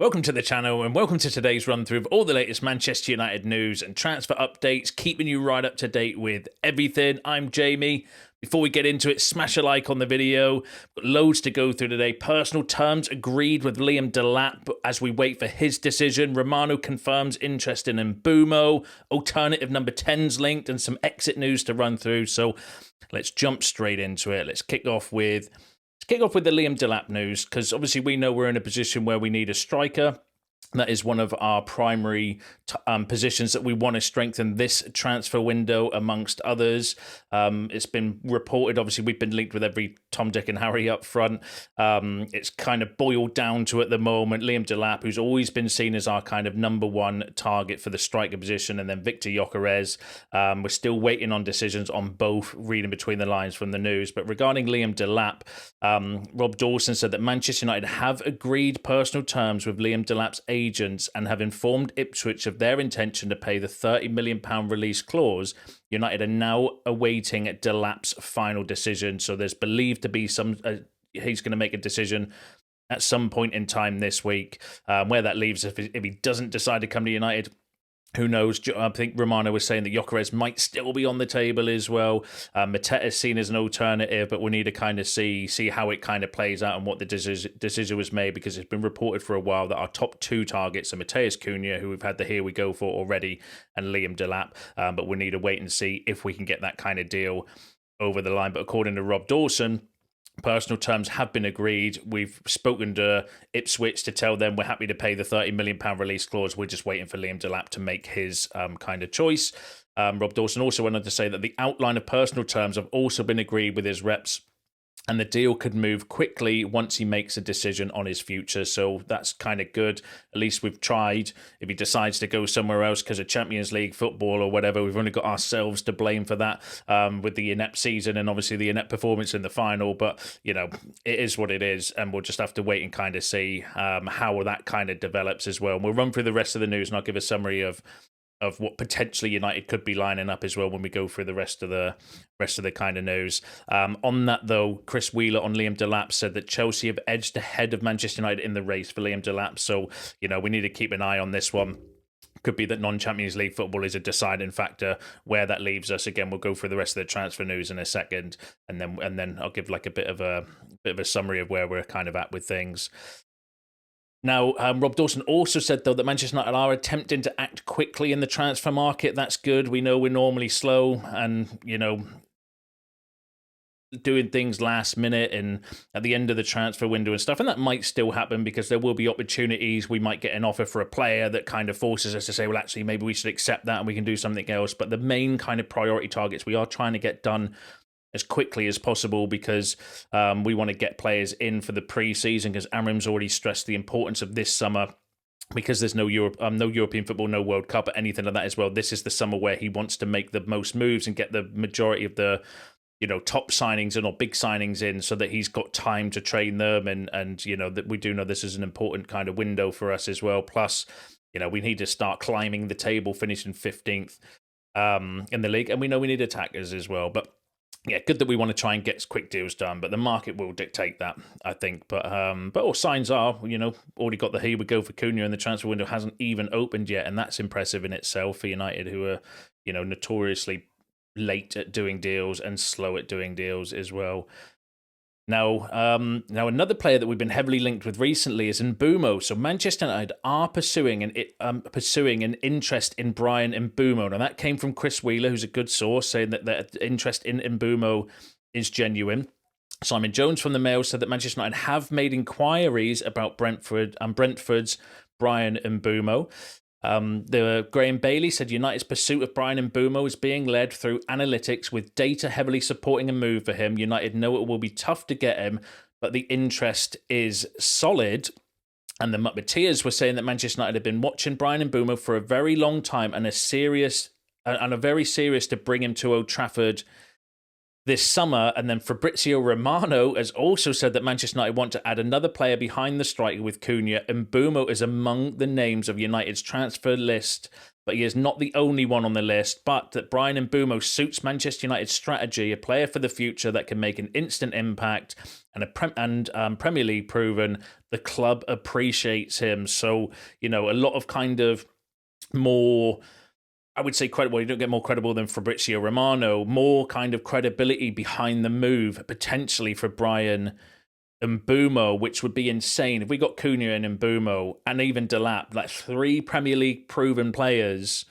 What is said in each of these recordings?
Welcome to the channel and welcome to today's run through of all the latest Manchester United news and transfer updates, keeping you right up to date with everything. I'm Jamie. Before we get into it, smash a like on the video. Got loads to go through today. Personal terms agreed with Liam Delap as we wait for his decision. Romano confirms interest in Mbeumo. Alternative number 10's linked and some exit news to run through. So let's jump straight into it. Let's kick off with the Liam Delap news, because obviously we know we're in a position where we need a striker. That is one of our primary positions that we want to strengthen this transfer window, amongst others. It's been reported, obviously, we've been linked with every Tom, Dick and Harry up front. It's kind of boiled down to, at the moment, Liam Delap, who's always been seen as our kind of number one target for the striker position, and then Victor Gyökeres. We're still waiting on decisions on both, reading between the lines from the news. But regarding Liam Delap, Rob Dawson said that Manchester United have agreed personal terms with Liam Delap's agents and have informed Ipswich of their intention to pay the £30 million release clause. United are now awaiting Delap's final decision. So there's believed to be he's going to make a decision at some point in time this week. Where that leaves, if he doesn't decide to come to United, who knows? I think Romano was saying that Gyökeres might still be on the table as well. Mateta is seen as an alternative, but we need to kind of see how it kind of plays out and what the decision was made, because it's been reported for a while that our top two targets are Matheus Cunha, who we've had the here we go for already, and Liam Delap. But we need to wait and see if we can get that kind of deal over the line. But according to Rob Dawson, personal terms have been agreed. We've spoken to Ipswich to tell them we're happy to pay the £30 million release clause. We're just waiting for Liam Delap to make his kind of choice. Rob Dawson also went on to say that the outline of personal terms have also been agreed with his reps, and the deal could move quickly once he makes a decision on his future. So that's kind of good. At least we've tried. If he decides to go somewhere else because of Champions League football or whatever, we've only got ourselves to blame for that, with the inept season and obviously the inept performance in the final. But, you know, it is what it is, and we'll just have to wait and kind of see how that kind of develops as well. And we'll run through the rest of the news, and I'll give a summary of what potentially United could be lining up as well when we go through the rest of the kind of news. On that though, Chris Wheeler on Liam Delap said that Chelsea have edged ahead of Manchester United in the race for Liam Delap. So, you know, we need to keep an eye on this one. Could be that non-Champions League football is a deciding factor where that leaves us. Again, we'll go through the rest of the transfer news in a second, and then I'll give like a bit of a summary of where we're kind of at with things. Now, Rob Dawson also said, though, that Manchester United are attempting to act quickly in the transfer market. That's good. We know we're normally slow and, you know, doing things last minute and at the end of the transfer window and stuff. And that might still happen because there will be opportunities. We might get an offer for a player that kind of forces us to say, well, actually, maybe we should accept that and we can do something else. But the main kind of priority targets we are trying to get done as quickly as possible, because we want to get players in for the pre-season, because Amram's already stressed the importance of this summer, because there's no European football, no World Cup or anything like that as well. This is the summer where he wants to make the most moves and get the majority of the, you know, top signings and or big signings in, so that he's got time to train them, and you know, that we do know this is an important kind of window for us as well. Plus, you know, we need to start climbing the table, finishing 15th in the league, and we know we need attackers as well. But yeah, good that we want to try and get quick deals done, but the market will dictate that, I think. But all signs are, you know, already got the here we go for Cunha, and the transfer window hasn't even opened yet, and that's impressive in itself for United, who are, you know, notoriously late at doing deals and slow at doing deals as well. Now, another player that we've been heavily linked with recently is Mbeumo. So Manchester United are pursuing an interest in Bryan Mbeumo. Now that came from Chris Wheeler, who's a good source, saying that their interest in Mbeumo is genuine. Simon Jones from the Mail said that Manchester United have made inquiries about Brentford's Bryan Mbeumo. The Graham Bailey said United's pursuit of Bryan Mbeumo is being led through analytics, with data heavily supporting a move for him. United know it will be tough to get him, but the interest is solid. And the Muppeteers were saying that Manchester United have been watching Bryan Mbeumo for a very long time and are very serious to bring him to Old Trafford this summer. And then Fabrizio Romano has also said that Manchester United want to add another player behind the striker with Cunha. And Mbeumo is among the names of United's transfer list, but he is not the only one on the list. But that Bryan Mbeumo suits Manchester United's strategy, a player for the future that can make an instant impact and Premier League proven. The club appreciates him. So, a lot of kind of more, I would say, credible. You don't get more credible than Fabrizio Romano. More kind of credibility behind the move, potentially for Bryan Mbeumo, which would be insane if we got Cunha and Mbeumo and even Dilap, like 3 Premier League proven players,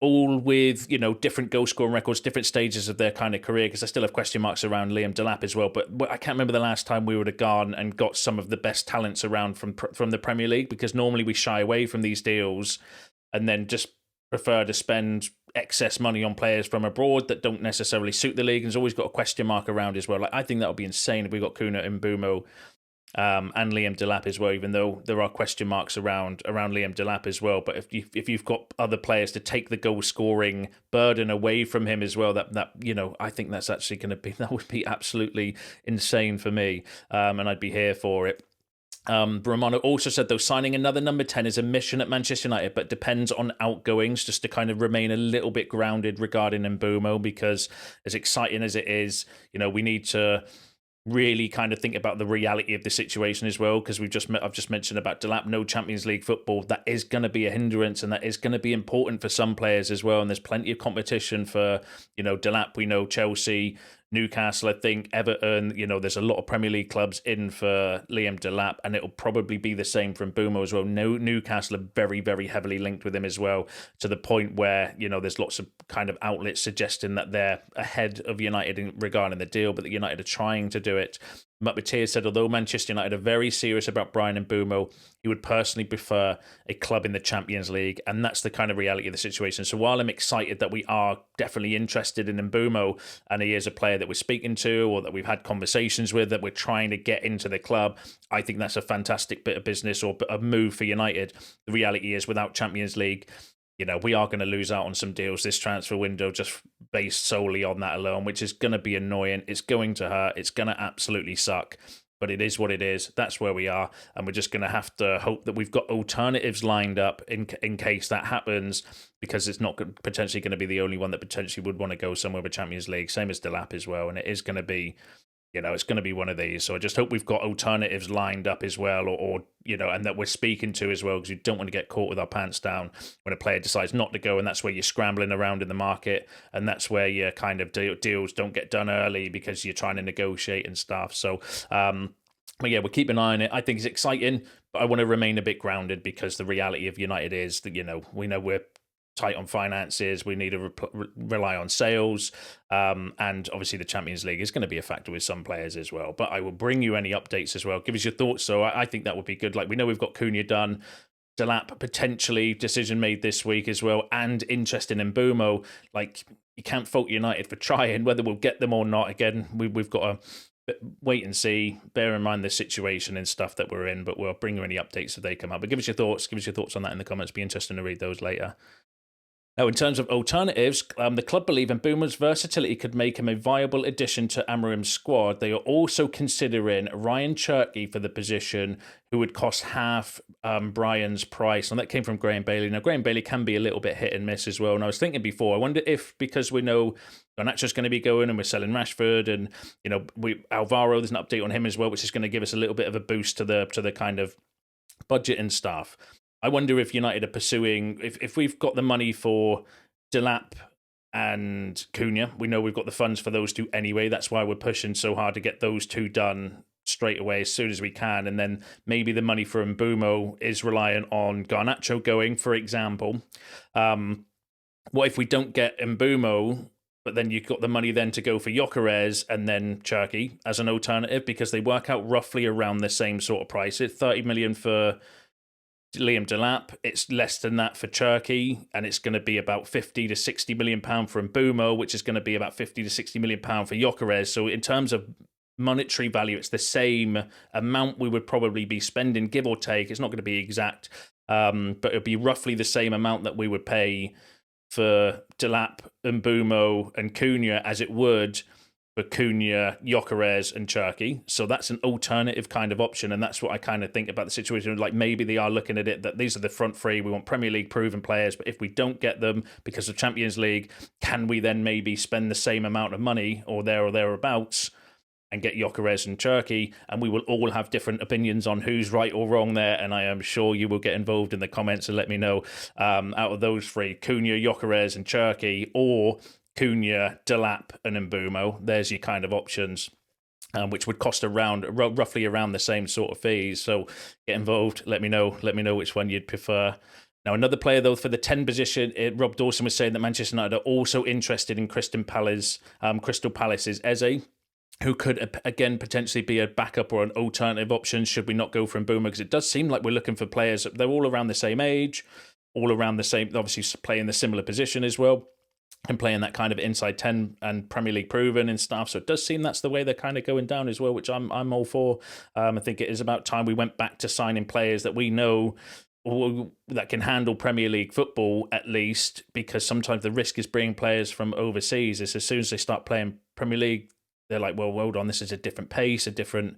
all with different goal scoring records, different stages of their kind of career. Because I still have question marks around Liam Delap as well. But I can't remember the last time we would have gone and got some of the best talents around from the Premier League, because normally we shy away from these deals and then just prefer to spend excess money on players from abroad that don't necessarily suit the league. And there's always got a question mark around as well. Like, I think that would be insane if we got Cunha and Mbeumo and Liam Delap as well, even though there are question marks around Liam Delap as well. But if you've got other players to take the goal scoring burden away from him as well, that I think that's actually going to be, that would be absolutely insane for me, and I'd be here for it. Romano also said, though, signing another number 10 is a mission at Manchester United, but depends on outgoings, just to kind of remain a little bit grounded regarding Mbeumo, because as exciting as it is, we need to really kind of think about the reality of the situation as well, because I've just mentioned about Dilap, no Champions League football. That is going to be a hindrance, and that is going to be important for some players as well. And there's plenty of competition for, Dilap. We know Chelsea, Newcastle, I think, Everton, there's a lot of Premier League clubs in for Liam Delap, and it'll probably be the same from Mbeumo as well. Newcastle are very, very heavily linked with him as well, to the point where, there's lots of kind of outlets suggesting that they're ahead of United regarding the deal, but that United are trying to do it. Matt said, although Manchester United are very serious about Bryan Mbeumo, he would personally prefer a club in the Champions League, and that's the kind of reality of the situation. So while I'm excited that we are definitely interested in Mbeumo, and he is a player that we're speaking to or that we've had conversations with, that we're trying to get into the club, I think that's a fantastic bit of business or a move for United. The reality is, without Champions League, we are going to lose out on some deals this transfer window, just based solely on that alone, which is going to be annoying. It's going to hurt. It's going to absolutely suck. But it is what it is. That's where we are. And we're just going to have to hope that we've got alternatives lined up in case that happens, because it's not potentially going to be the only one that potentially would want to go somewhere with Champions League. Same as Dilap as well. And it is going to be, it's going to be one of these. So I just hope we've got alternatives lined up as well, or and that we're speaking to as well, because you don't want to get caught with our pants down when a player decides not to go, and that's where you're scrambling around in the market, and that's where your kind of deals don't get done early because you're trying to negotiate and stuff. So, but yeah, we'll keep an eye on it. I think it's exciting, but I want to remain a bit grounded, because the reality of United is that, we know we're tight on finances. We need to rely on sales, and obviously the Champions League is going to be a factor with some players as well. But I will bring you any updates as well. Give us your thoughts. So I think that would be good. Like, we know we've got Cunha done, Dilap potentially decision made this week as well, and interest in Mbeumo. Like, you can't fault United for trying. Whether we'll get them or not, again, we've got to wait and see. Bear in mind the situation and stuff that we're in, but we'll bring you any updates if they come up. But give us your thoughts. Give us your thoughts on that in the comments. Be interesting to read those later. Now, in terms of alternatives, the club believe Mbeumo's versatility could make him a viable addition to Amorim's squad. They are also considering Rayan Cherki for the position, who would cost half Bryan's price. And that came from Graham Bailey. Now, Graham Bailey can be a little bit hit and miss as well. And I was thinking before, I wonder if, because we know Garnacho's going to be going and we're selling Rashford, and Alvaro, there's an update on him as well, which is going to give us a little bit of a boost to the kind of budget and stuff. I wonder if United are pursuing, if we've got the money for Dilap and Cunha, we know we've got the funds for those two anyway. That's why we're pushing so hard to get those two done straight away as soon as we can. And then maybe the money for Mbeumo is reliant on Garnacho going, for example. What if we don't get Mbeumo, but then you've got the money then to go for Gyökeres and then Cherki as an alternative, because they work out roughly around the same sort of price. It's 30 million for Liam Delap, it's less than that for Cherki, and it's going to be about 50 to 60 million pound for Mbeumo, which is going to be about 50 to 60 million pound for Gyökeres. So in terms of monetary value, it's the same amount we would probably be spending, give or take. It's not going to be exact, but it'll be roughly the same amount that we would pay for Dilap, Mbeumo and Cunha as it would for Cunha, Gyökeres and Cherki. So that's an alternative kind of option, and that's what I kind of think about the situation. Like, maybe they are looking at it that these are the front three. We want Premier League proven players, but if we don't get them because of Champions League, can we then maybe spend the same amount of money or thereabouts and get Gyökeres and Cherki? And we will all have different opinions on who's right or wrong there, and I am sure you will get involved in the comments and let me know, out of those three, Cunha, Gyökeres and Cherki, or Cunha, Dilap and Mbeumo. There's your kind of options, which would cost roughly around the same sort of fees. So get involved. Let me know which one you'd prefer. Now, another player, though, for the 10 position, Rob Dawson was saying that Manchester United are also interested in Crystal Palace's Eze, who could, again, potentially be a backup or an alternative option should we not go for Mbeumo, because it does seem like we're looking for players. They're all around the same age, all around the same, obviously playing the similar position as well, and playing that kind of inside 10 and Premier League proven and stuff. So it does seem that's the way they're kind of going down as well, which I'm all for. I think it is about time we went back to signing players that we know that can handle Premier League football, at least, because sometimes the risk is bringing players from overseas. It's as soon as they start playing Premier League, they're like, well, hold on, this is a different pace, a different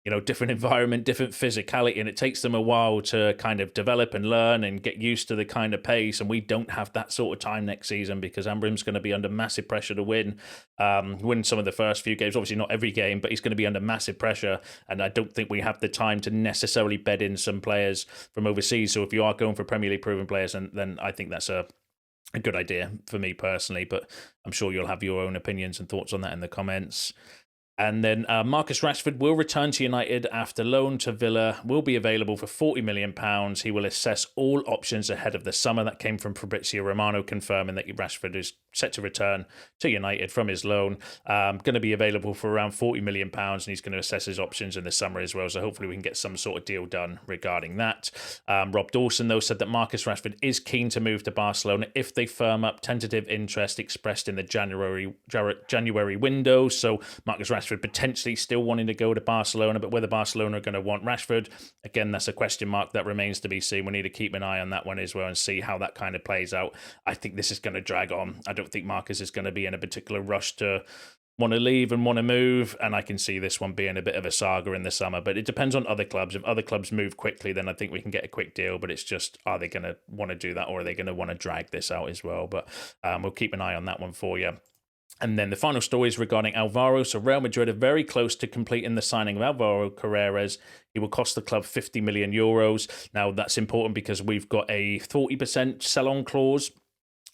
environment, different physicality, and it takes them a while to kind of develop and learn and get used to the kind of pace. And we don't have that sort of time next season, because Amorim's going to be under massive pressure to win some of the first few games. Obviously not every game, but he's going to be under massive pressure, and I don't think we have the time to necessarily bed in some players from overseas. So if you are going for Premier League proven players, then I think that's a good idea for me personally, but I'm sure you'll have your own opinions and thoughts on that in the comments. And then Marcus Rashford will return to United after loan to Villa, will be available for £40 million. He will assess all options ahead of the summer. That came from Fabrizio Romano confirming that Rashford is set to return to United from his loan. Going to be available for around £40 million, and he's going to assess his options in the summer as well. So hopefully we can get some sort of deal done regarding that. Rob Dawson, though, said that Marcus Rashford is keen to move to Barcelona if they firm up tentative interest expressed in the January window. So Marcus Rashford potentially still wanting to go to Barcelona, but whether Barcelona are going to want Rashford, again, that's a question mark that remains to be seen. We need to keep an eye on that one as well and see how that kind of plays out. I think this is going to drag on. I don't think Marcus is going to be in a particular rush to want to leave and want to move, and I can see this one being a bit of a saga in the summer, but it depends on other clubs. If other clubs move quickly, then I think we can get a quick deal, but it's just, are they going to want to do that, or are they going to want to drag this out as well? But we'll keep an eye on that one for you. And then the final story is regarding Alvaro. So Real Madrid are very close to completing the signing of Alvaro Carreras. He will cost the club €50 million. Now, that's important because we've got a 40% sell-on clause.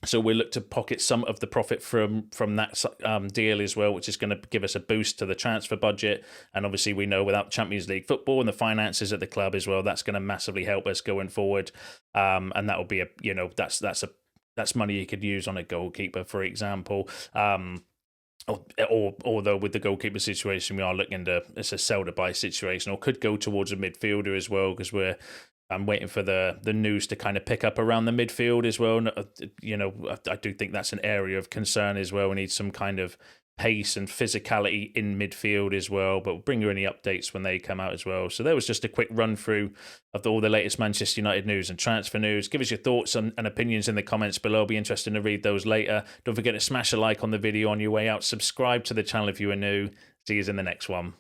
So we'll look to pocket some of the profit from that deal as well, which is going to give us a boost to the transfer budget. And obviously we know without Champions League football and the finances at the club as well, that's going to massively help us going forward. And that will be that's money you could use on a goalkeeper, for example. Although with the goalkeeper situation, we are looking to, it's a sell to buy situation, or could go towards a midfielder as well, because I'm waiting for the news to kind of pick up around the midfield as well. I do think that's an area of concern as well. We need some kind of pace and physicality in midfield as well, but we'll bring you any updates when they come out as well. So there was just a quick run through of all the latest Manchester United news and transfer news. Give us your thoughts and opinions in the comments below. I'll be interested to read those later. Don't forget to smash a like on the video on your way out. Subscribe to the channel if you are new. See you in the next one.